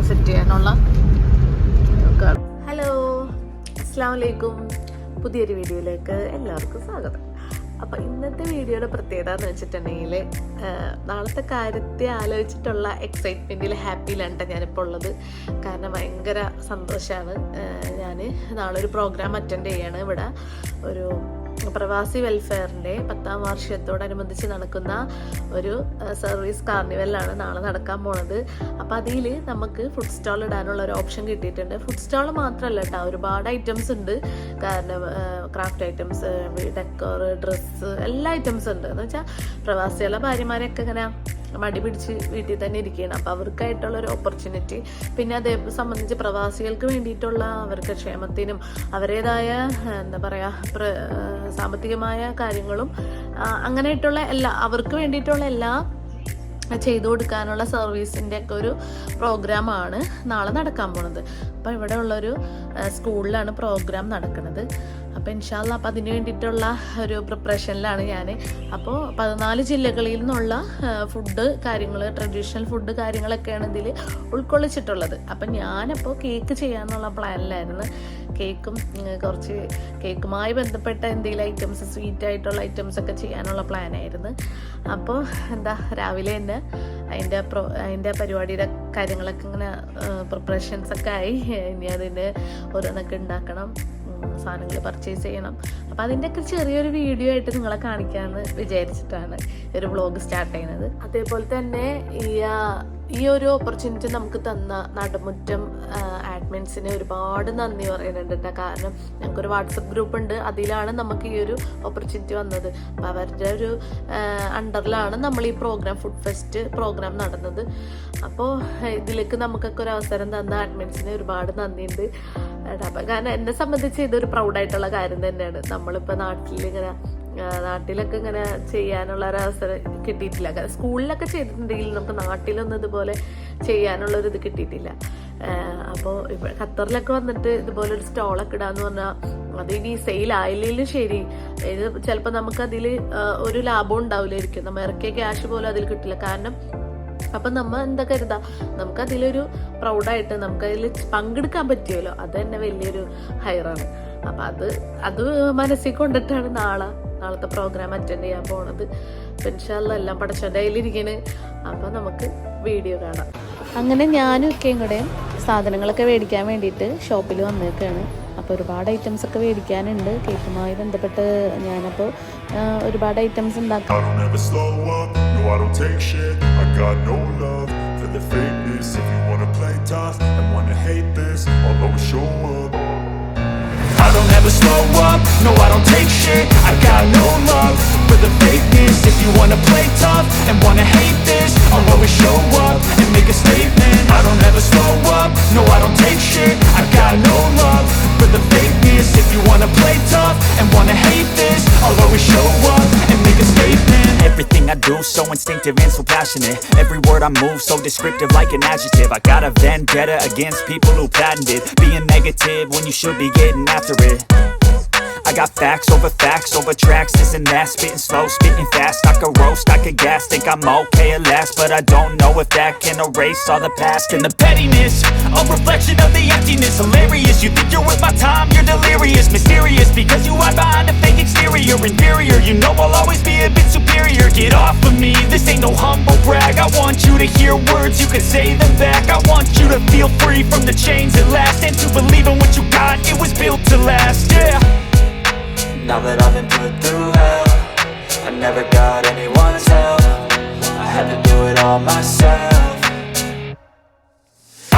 Set ചെയ്യാനുള്ള. Hello, അസ്സലാമു അലൈക്കും. പുതിയൊരു വീഡിയോയിലേക്ക് എല്ലാവർക്കും സ്വാഗതം. അപ്പോൾ ഇന്നത്തെ വീഡിയോയുടെ പ്രത്യേകത എന്ന് വെച്ചിട്ടുണ്ടെങ്കിൽ നാളത്തെ കാര്യത്തെ ആലോചിച്ചിട്ടുള്ള എക്സൈറ്റ്മെൻറ്റിൽ ഹാപ്പിയിലാണ് ഞാനിപ്പോൾ ഉള്ളത്. കാരണം ഭയങ്കര സന്തോഷമാണ്. ഞാൻ നാളെ ഒരു പ്രോഗ്രാം അറ്റൻഡ് ചെയ്യാണ്. ഇവിടെ ഒരു പ്രവാസി വെൽഫെയറിൻ്റെ 10ാം വാർഷികത്തോടനുബന്ധിച്ച് നടക്കുന്ന ഒരു സർവീസ് കാർണിവലാണ് നാളെ നടക്കാൻ പോണത്. അപ്പോൾ അതിൽ നമുക്ക് ഫുഡ് സ്റ്റാൾ ഇടാനുള്ള ഒരു ഓപ്ഷൻ കിട്ടിയിട്ടുണ്ട്. ഫുഡ് സ്റ്റാൾ മാത്രമല്ല കേട്ടോ, ഒരുപാട് ഐറ്റംസ് ഉണ്ട്. കാരണം ക്രാഫ്റ്റ് ഐറ്റംസ്, ഡെക്കോർ, ഡ്രസ്സ്, എല്ലാ ഐറ്റംസും ഉണ്ട്. എന്ന് വെച്ചാൽ പ്രവാസികളുടെ ഭാര്യമാരൊക്കെ ഇങ്ങനെ മടി പിടിച്ച് വീട്ടിൽ തന്നെ ഇരിക്കുകയാണ്. അപ്പോൾ അവർക്കായിട്ടുള്ള ഒരു ഓപ്പർച്യൂണിറ്റി, പിന്നെ അതേ സംബന്ധിച്ച് പ്രവാസികൾക്ക് വേണ്ടിയിട്ടുള്ള അവർക്ക് ക്ഷേമത്തിനും അവരുടേതായ എന്താ പറയുക സാമ്പത്തികമായ കാര്യങ്ങളും അങ്ങനെയായിട്ടുള്ള അവർക്ക് വേണ്ടിയിട്ടുള്ള എല്ലാ ചെയ്തു കൊടുക്കാനുള്ള സർവീസിൻ്റെ ഒക്കെ ഒരു പ്രോഗ്രാമാണ് നാളെ നടക്കാൻ പോണത്. അപ്പോൾ ഇവിടെ ഉള്ളൊരു സ്കൂളിലാണ് പ്രോഗ്രാം നടക്കുന്നത്. അപ്പോൾ ഇൻഷാല്ലാ അപ്പോൾ അതിന് വേണ്ടിയിട്ടുള്ള ഒരു പ്രിപ്പറേഷനിലാണ് ഞാൻ. അപ്പോൾ 14 ജില്ലകളിൽ നിന്നുള്ള ഫുഡ് കാര്യങ്ങൾ, ട്രഡീഷണൽ ഫുഡ് കാര്യങ്ങളൊക്കെയാണ് ഇതിൽ ഉൾക്കൊള്ളിച്ചിട്ടുള്ളത്. അപ്പം ഞാനപ്പോൾ കേക്ക് ചെയ്യാമെന്നുള്ള പ്ലാനിലായിരുന്നു. കേക്കും കുറച്ച് കേക്കുമായി ബന്ധപ്പെട്ട എന്തെങ്കിലും ഐറ്റംസ്, സ്വീറ്റ് ആയിട്ടുള്ള ഐറ്റംസ് ഒക്കെ ചെയ്യാനുള്ള പ്ലാനായിരുന്നു. അപ്പോൾ എന്താ രാവിലെ തന്നെ അതിൻ്റെ പരിപാടിയുടെ കാര്യങ്ങളൊക്കെ ഇങ്ങനെ പ്രിപ്പറേഷൻസൊക്കെ ആയി. ഇനി അതിന് ഓരോന്നൊക്കെ ഉണ്ടാക്കണം, സാധനങ്ങൾ പർച്ചേസ് ചെയ്യണം. അപ്പോൾ അതിൻ്റെയൊക്കെ ചെറിയൊരു വീഡിയോ ആയിട്ട് നിങ്ങളെ കാണിക്കാമെന്ന് വിചാരിച്ചിട്ടാണ് ഒരു വ്ളോഗ് സ്റ്റാർട്ട് ചെയ്യുന്നത്. അതേപോലെ തന്നെ ഈ ഒരു ഓപ്പർച്യൂണിറ്റി നമുക്ക് തന്ന നടുമുറ്റം ആഡ്മിൻസിന് ഒരുപാട് നന്ദി പറയുന്നുണ്ട് കേട്ടോ. കാരണം ഞങ്ങൾക്കൊരു വാട്സപ്പ് ഗ്രൂപ്പ് ഉണ്ട്, അതിലാണ് നമുക്ക് ഈ ഒരു ഓപ്പർച്യൂണിറ്റി വന്നത്. അപ്പോൾ അവരുടെ ഒരു അണ്ടറിലാണ് നമ്മൾ ഈ ഫുഡ് ഫെസ്റ്റ് പ്രോഗ്രാം നടന്നത്. അപ്പോൾ ഇതിലേക്ക് നമുക്കൊക്കെ ഒരു അവസരം തന്ന ആഡ്മിൻസിന് ഒരുപാട് നന്ദിയുണ്ട്. അപ്പം കാരണം എന്നെ സംബന്ധിച്ച് ഇതൊരു പ്രൗഡായിട്ടുള്ള കാര്യം തന്നെയാണ്. നമ്മളിപ്പോൾ നാട്ടിലൊക്കെ ഇങ്ങനെ ചെയ്യാനുള്ള ഒരു അവസരം കിട്ടിയിട്ടില്ല. കാരണം സ്കൂളിലൊക്കെ ചെയ്തിട്ടുണ്ടെങ്കിൽ നമുക്ക് നാട്ടിലൊന്നും ഇതുപോലെ ചെയ്യാനുള്ളൊരിത് കിട്ടിയിട്ടില്ല. അപ്പോൾ ഇപ്പോൾ ഖത്തറിലൊക്കെ വന്നിട്ട് ഇതുപോലെ ഒരു സ്റ്റോളൊക്കെ ഇടാന്ന് പറഞ്ഞാൽ അത് ഇനി സെയിൽ ആയില്ലെങ്കിലും ശരി, ഇത് ചിലപ്പോൾ നമുക്കതിൽ ഒരു ലാഭം ഉണ്ടാവില്ലായിരിക്കും. നമ്മൾ ഇറക്കിയ ക്യാഷ് പോലും അതിൽ കിട്ടില്ല. കാരണം അപ്പം നമ്മൾ എന്താ കരുതാ, നമുക്കതിലൊരു പ്രൗഡായിട്ട് നമുക്കതിൽ പങ്കെടുക്കാൻ പറ്റിയല്ലോ, അത് തന്നെ വലിയൊരു ഹൈറാണ്. അപ്പം അത് മനസ്സിൽ കൊണ്ടിട്ടാണ് നാളത്തെ പ്രോഗ്രാം അറ്റൻഡ് ചെയ്യാൻ പോണത്. അപ്പം ഇൻഷാല്ലാ എല്ലാം പടച്ചോൻ്റെ കയ്യിലിരിക്കണ്. അപ്പം നമുക്ക് വീഡിയോ കാണാം. അങ്ങനെ ഞാനും ഒക്കെയും കൂടെ സാധനങ്ങളൊക്കെ മേടിക്കാൻ വേണ്ടിയിട്ട് ഷോപ്പിൽ വന്നേക്കാണ്. അപ്പോൾ ഒരുപാട് ഐറ്റംസ് ഒക്കെ മേടിക്കാനുണ്ട്. കേക്കുമായി ബന്ധപ്പെട്ട് ഞാനപ്പോൾ ഒരുപാട് ഐറ്റംസ് ഉണ്ടാക്കാം. I don't ever slow up, no I don't take shit. I got no love for the fakeness. If you wanna play tough and wanna hate this, I'll always show up and make a statement. I don't ever slow up, no I don't take shit. I got no love for the fakeness. If you wanna play tough and wanna hate this, I'll always show up and make a statement. Everything I do so instinctive and so passionate. Every word I move so descriptive like an adjective. I got a vendetta against people who patented being negative when you should be getting after it. I got facts over tracks, this and that. Spitting slow, spitting fast. I could roast, I could gas. Think I'm okay at last, but I don't know if that can erase all the past. And the pettiness, a reflection of the emptiness. Hilarious, you think you're worth my time, you're delirious. Mysterious, because you hide behind a fake exterior. Inferior, you know I'll always be a bit superior. Get off of me, this ain't no humble brag. I want you to hear words, you can say them back. I want you to feel free from the chains that last, and to believe in what you got, it was built to last, yeah. Now that I've been put through hell, I never got anyone's help. I had to do it all myself.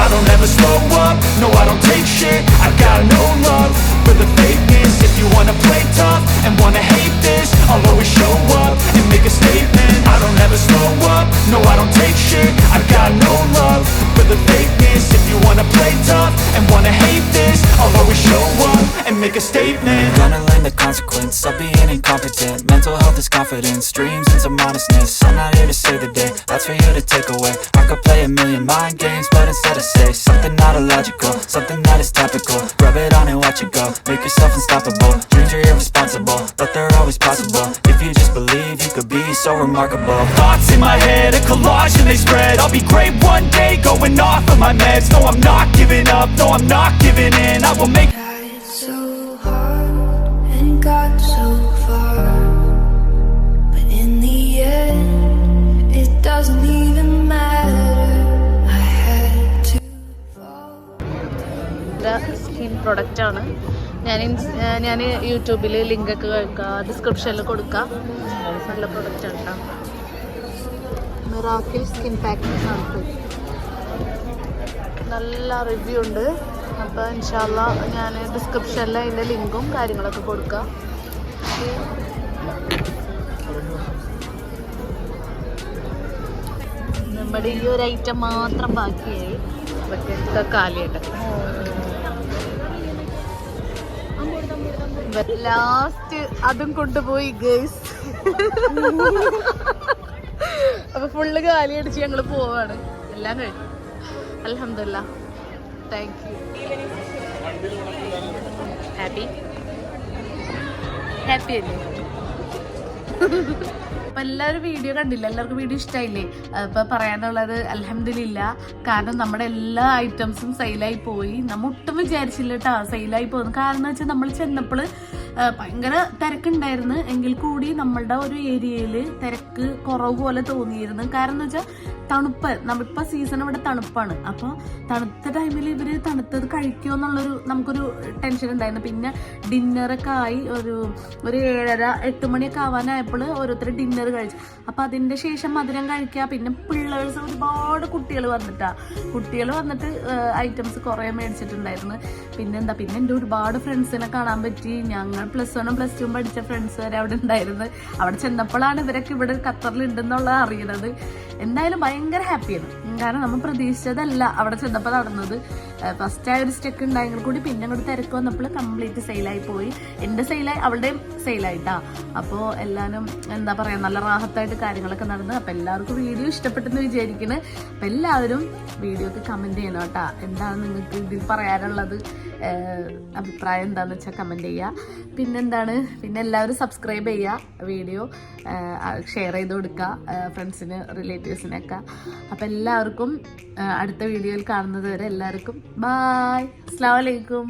I don't ever slow up, no I don't take shit. I got no love for the fakeness. If you wanna play tough and wanna hate this, I'll always show up and make a statement. I don't ever slow up, no I don't take shit. I got no love for the fakeness. If you wanna play tough and wanna hate this, I'll always show up and make a statement. Gonna learn the consequence of being incompetent. Mental health is confidence, dreams and some honestness. I'm not here to save the day, that's for you to take away. I could play a million mind games, but instead I say something not illogical, something that is topical. Rub it on and watch it go, make yourself unstoppable. Dreams are irresponsible, but they're always possible. If you just believe, you could be so remarkable. Thoughts in my head, a collage and they spread. I'll be great one day, going off of my meds. No പ്രൊഡക്റ്റാണ്. ഞാൻ യൂട്യൂബിൽ ലിങ്കൊക്കെ ഡിസ്ക്രിപ്ഷനിൽ കൊടുക്കാം. നല്ല പ്രൊഡക്റ്റാണ് കേട്ടോ. Miracle skin packing shampoo നല്ല review ഉണ്ട്. അപ്പോൾ ഇൻഷാല്ലാ ഞാൻ ഡിസ്ക്രിപ്ഷനിൽ അതിൻ്റെ ലിങ്കും കാര്യങ്ങളൊക്കെ കൊടുക്കാം. നമ്മുടെ ഈ ഒരു ഐറ്റം മാത്രം ബാക്കിയായി, ബാക്കിയൊക്കെ കാലിയായിട്ട്. ലാസ്റ്റ് അതും കൊണ്ടുപോയി ഗേസ്. അപ്പൊ ഫുള്ള് കാലി അടിച്ച് ഞങ്ങള് പോവാണ്. എല്ലാം കഴിഞ്ഞു. അൽഹംദുലില്ലാ. Thank you. ഹാപ്പി ഹാപ്പി അല്ലേ? അപ്പൊ എല്ലാവരും വീഡിയോ കണ്ടില്ല, എല്ലാവർക്കും വീഡിയോ ഇഷ്ടമായില്ലേ? ഇപ്പൊ പറയാനുള്ളത് അൽഹംദുലില്ലാ, കാരണം നമ്മുടെ എല്ലാ ഐറ്റംസും സെയിലായി പോയി. നമ്മ ഒട്ടും വിചാരിച്ചില്ല കേട്ടോ സെയിലായി പോകുന്നു. കാരണം വെച്ചാൽ നമ്മൾ ചെന്നപ്പോൾ ഭയങ്കര തിരക്കുണ്ടായിരുന്നു. എങ്കിൽ കൂടി നമ്മളുടെ ഒരു ഏരിയയിൽ തിരക്ക് കുറവ് പോലെ തോന്നിയിരുന്നു. കാരണം എന്ന് വെച്ചാൽ തണുപ്പ്, നമ്മളിപ്പോൾ സീസൺ ഇവിടെ തണുപ്പാണ്. അപ്പോൾ തണുത്ത ടൈമിൽ ഇവർ തണുത്തത് കഴിക്കുമോ എന്നുള്ളൊരു നമുക്കൊരു ടെൻഷൻ ഉണ്ടായിരുന്നു. പിന്നെ ഡിന്നറൊക്കെ ആയി ഒരു 7:30-8 മണിയൊക്കെ ആവാനായപ്പോൾ ഓരോരുത്തർ ഡിന്നർ കഴിച്ചു. അപ്പോൾ അതിൻ്റെ ശേഷം മധുരം കഴിക്കുക. പിന്നെ പിള്ളേഴ്സ് ഒരുപാട് കുട്ടികൾ വന്നിട്ട് ഐറ്റംസ് കുറേ മേടിച്ചിട്ടുണ്ടായിരുന്നു. പിന്നെ എൻ്റെ ഒരുപാട് ഫ്രണ്ട്സിനെ കാണാൻ പറ്റി. ഞങ്ങൾ +1 +2 പഠിച്ച ഫ്രണ്ട്സ് വരെ അവിടെ ഉണ്ടായിരുന്നു. അവിടെ ചെന്നപ്പോഴാണ് ഇവരൊക്കെ ഇവിടെ ഖത്തറിലുണ്ടെന്നുള്ളത് അറിയുന്നത്. എന്തായാലും ഭയങ്കര ഹാപ്പിയാണ്. കാരണം നമ്മൾ പ്രതീക്ഷിച്ചതല്ല അവിടെ ചെന്നപ്പോൾ നടന്നത്. ഫസ്റ്റ് ആ ഒരു സ്റ്റെക്ക് ഉണ്ടായെങ്കിൽ കൂടി പിന്നെ അങ്ങോട്ട് തിരക്ക് വന്നപ്പോൾ കംപ്ലീറ്റ് സെയിലായി പോയി. എൻ്റെ സെയിലായി, അവളുടെയും സെയിലായിട്ടാ. അപ്പോൾ എല്ലാവരും എന്താ പറയുക, നല്ല റാഹത്തായിട്ട് കാര്യങ്ങളൊക്കെ നടന്നു. അപ്പോൾ എല്ലാവർക്കും വീഡിയോ ഇഷ്ടപ്പെട്ടെന്ന് വിചാരിക്കുന്നു. അപ്പോൾ എല്ലാവരും വീഡിയോക്ക് കമൻറ്റ് ചെയ്യണം കേട്ടോ. എന്താണ് നിങ്ങൾക്ക് ഇതിൽ പറയാനുള്ളത്, അഭിപ്രായം എന്താണെന്ന് വെച്ചാൽ കമൻറ്റ് ചെയ്യുക. പിന്നെ എല്ലാവരും സബ്സ്ക്രൈബ് ചെയ്യുക, വീഡിയോ ഷെയർ ചെയ്ത് കൊടുക്കുക ഫ്രണ്ട്സിന്, റിലേറ്റീവ്സിനൊക്കെ. അപ്പോൾ എല്ലാവർക്കും അടുത്ത വീഡിയോയിൽ കാണുന്നത് വരെ എല്ലാവർക്കും ബായ്. അസ്സലാമു അലൈക്കും.